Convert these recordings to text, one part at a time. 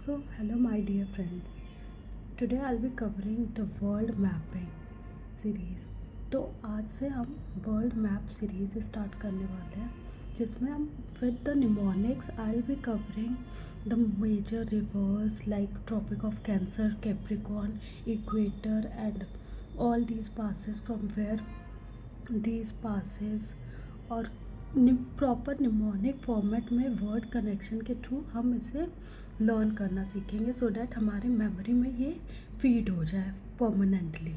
Hello, my dear friends. Today I'll be covering the world mapping series. तो आज से हम वर्ल्ड मैप सीरीज़ स्टार्ट करने वाले हैं, जिसमें हम with the mnemonics I be covering the major rivers like tropic of Cancer, Capricorn, equator and all these passes from where these passes और प्रॉपर निमोनिक फॉर्मेट में वर्ड कनेक्शन के through हम इसे लर्न करना सीखेंगे सो डैट हमारे memory में ये फीड हो जाए परमानेंटली।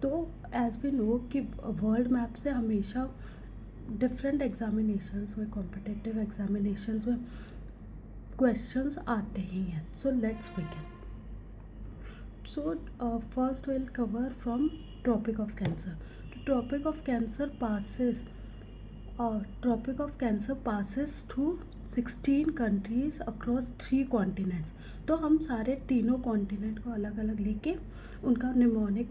तो एज वी नो कि वर्ल्ड मैप से हमेशा डिफरेंट एग्जामिनेशंस में, कॉम्पिटिटिव एग्जामिनेशंस में क्वेश्चंस आते ही हैं। So let's begin. So first we'll cover from Tropic of Cancer. The Tropic of Cancer passes through 16 countries across 3 continents. तो हम सारे तीनों कॉन्टिनेंट को अलग अलग लेके उनका निमोनिक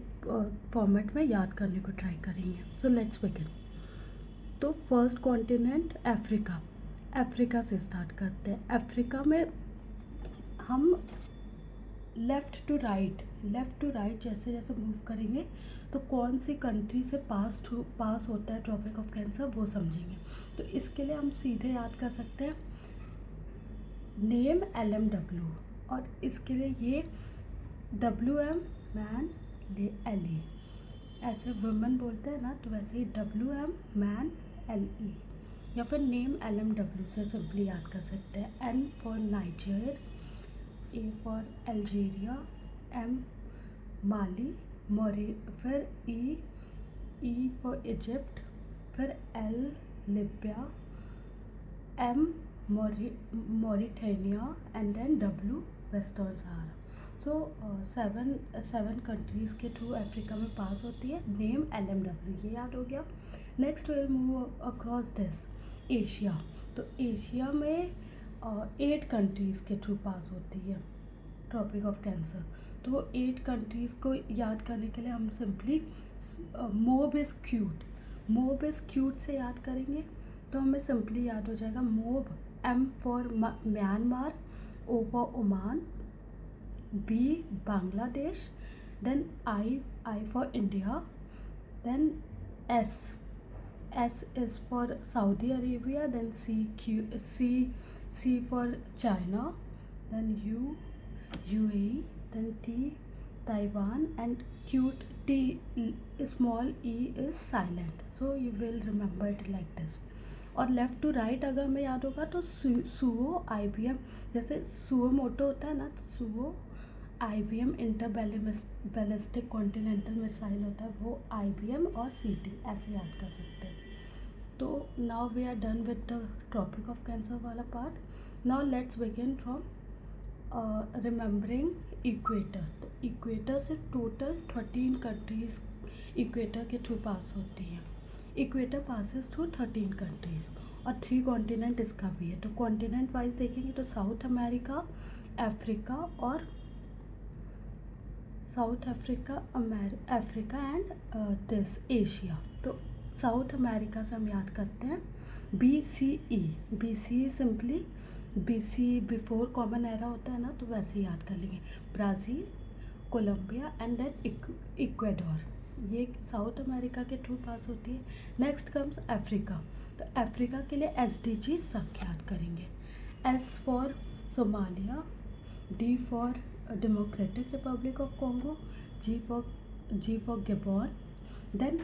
फॉर्मेट में याद करने को ट्राई करेंगे। So let's begin. तो फर्स्ट कॉन्टिनेंट अफ्रीका से स्टार्ट करते हैं। अफ्रीका में हम लेफ़्ट टू राइट जैसे जैसे मूव करेंगे तो कौन सी कंट्री से पास होता है ट्रॉपिक ऑफ कैंसर वो समझेंगे। तो इसके लिए हम सीधे याद कर सकते हैं नेम LMW, और इसके लिए ये WM मैन LE, ऐसे वुमेन बोलते हैं ना, तो वैसे ही WM मैन LE या फिर नेम LMW से सिंपली याद कर सकते हैं। N for Niger, A for Algeria, M Mali, फिर E फॉर इजिप्ट, फिर L Libya, M Mauritania and then W Western Sahara. So seven countries के थ्रू अफ्रीका में पास होती है। नेम LMW, ये याद हो गया। Next will move across this Asia. तो एशिया में 8 कंट्रीज़ के थ्रू पास होती है ट्रॉपिक ऑफ कैंसर। तो 8 कंट्रीज़ को याद करने के लिए हम सिंपली मोब इज़ क्यूट से याद करेंगे। तो हमें सिंपली याद हो जाएगा mob, M for Myanmar, O for Oman, B Bangladesh, then I for India, then S is for Saudi Arabia, then C for China, then UAE, then T Taiwan, and cute T small e is silent. So you will remember it like this. और left to right अगर हमें याद होगा तो suo IBM, जैसे suo motu होता है ना, तो suo IBM inter ballistic continental missile होता है, वो IBM और CT ऐसे याद कर सकते हैं। तो now we are done with the Tropic of Cancer वाला part. Now let's begin from remembering equator. तो इक्वेटर से टोटल 13 कंट्रीज़ इक्वेटर के थ्रू पास होती हैं। इक्वेटर पासेस थ्रू 13 कंट्रीज़ और 3 कॉन्टिनेंट इसका भी है। तो कॉन्टिनेंट वाइज देखेंगे तो साउथ अमेरिका, अफ्रीका और अफ्रीका एंड दिस एशिया। तो साउथ अमेरिका से हम याद करते हैं BCE simply BC before common era होता है ना, तो वैसे ही याद कर लेंगे। Brazil, Colombia and then Ecuador, ये साउथ अमेरिका के थ्रू पास होती है। Next comes Africa. तो अफ्रीका के लिए SDG सब याद करेंगे। S for Somalia, D for Democratic Republic of Congo, G for Gabon, then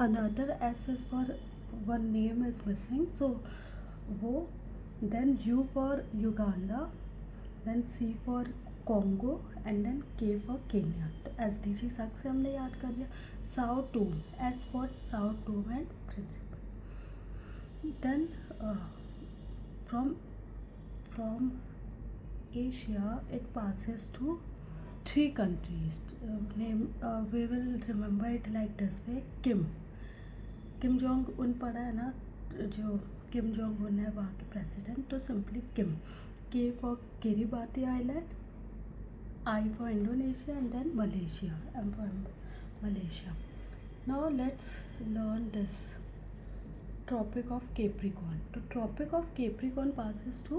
another S is for one name is missing, so वो, then U for Uganda, then C for Congo and then K for Kenya। तो SDG सक से हमने याद कर लिया। Sao Tome, S for Sao Tome and Principe. then from Asia it passes to 3 countries. We will remember it like this way. Kim Jong Un पढ़ा है ना, जो किम जोंग उन है वहाँ के प्रेसिडेंट, तो simply Kim. K for Kiribati island, I for Indonesia and then Malaysia, M for Malaysia. Now let's learn this Tropic of Capricorn. तो Tropic of Capricorn passes to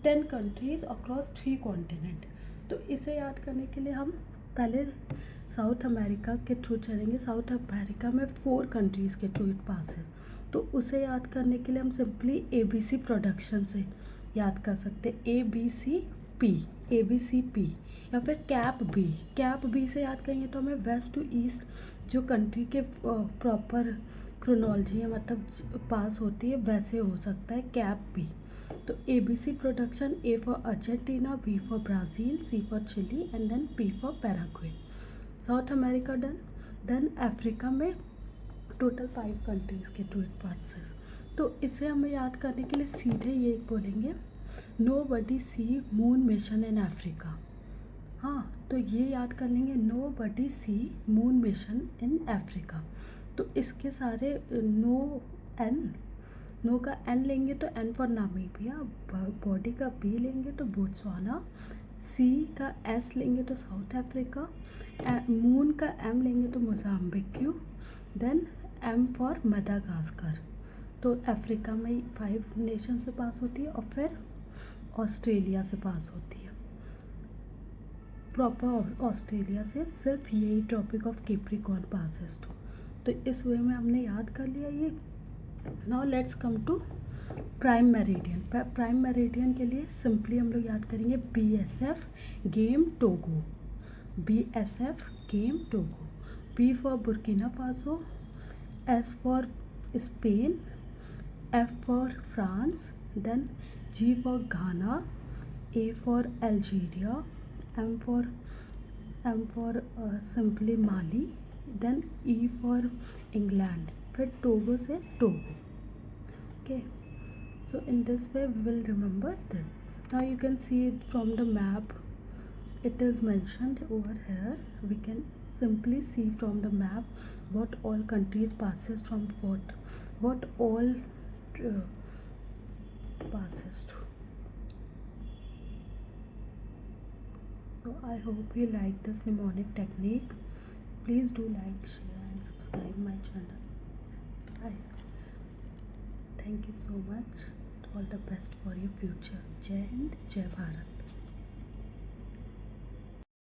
10 countries across 3 continent. तो इसे याद करने के लिए हम पहले साउथ अमेरिका के थ्रू चलेंगे। साउथ अमेरिका में 4 कंट्रीज़ के थ्रू इट पासेस। तो उसे याद करने के लिए हम सिंपली ABC प्रोडक्शन से याद कर सकते हैं। ABCP या फिर कैप बी से याद करेंगे तो हमें वेस्ट टू ईस्ट जो कंट्री के प्रॉपर क्रोनोलॉजी है मतलब पास होती है वैसे हो सकता है कैप बी। तो ABC production, A for Argentina, B for Brazil, C for Chile and then P for Paraguay. South America done. Then Africa में टोटल 5 कंट्रीज़ के टू इट पासेस। तो इसे हमें याद करने के लिए सीधे ये बोलेंगे nobody see moon mission in Africa. हाँ, तो ये याद कर लेंगे nobody see moon mission in Africa. तो इसके सारे नो का एन लेंगे तो एन फॉर नामीबिया, बॉडी का बी लेंगे तो बोत्सवाना, सी का एस लेंगे तो साउथ अफ्रीका, मून का एम लेंगे तो Mozambique, then M for Madagascar. तो अफ्रीका में 5 नेशन से पास होती है और फिर ऑस्ट्रेलिया से पास होती है। प्रॉपर ऑस्ट्रेलिया से सिर्फ यही tropic of Capricorn passes to. तो इस वे में हमने याद कर लिया ये। Now let's come to prime meridian. Prime meridian के लिए सिंपली हम लोग याद करेंगे BSF game Togo, BSF game Togo. B for Burkina Faso, S for Spain, F for France, then G for Ghana, A for Algeria, M for simply Mali, then E for England, फिर Togo से Togo. Okay, so in this way we will remember this. Now you can see it from the map. It is mentioned over here. We can simply see from the map what all countries passes from what all passes to. So I hope you like this mnemonic technique. Please do like, share and subscribe my channel. Bye. Thank you so much. All the best for your future. Jai Hind, Jai Bharat.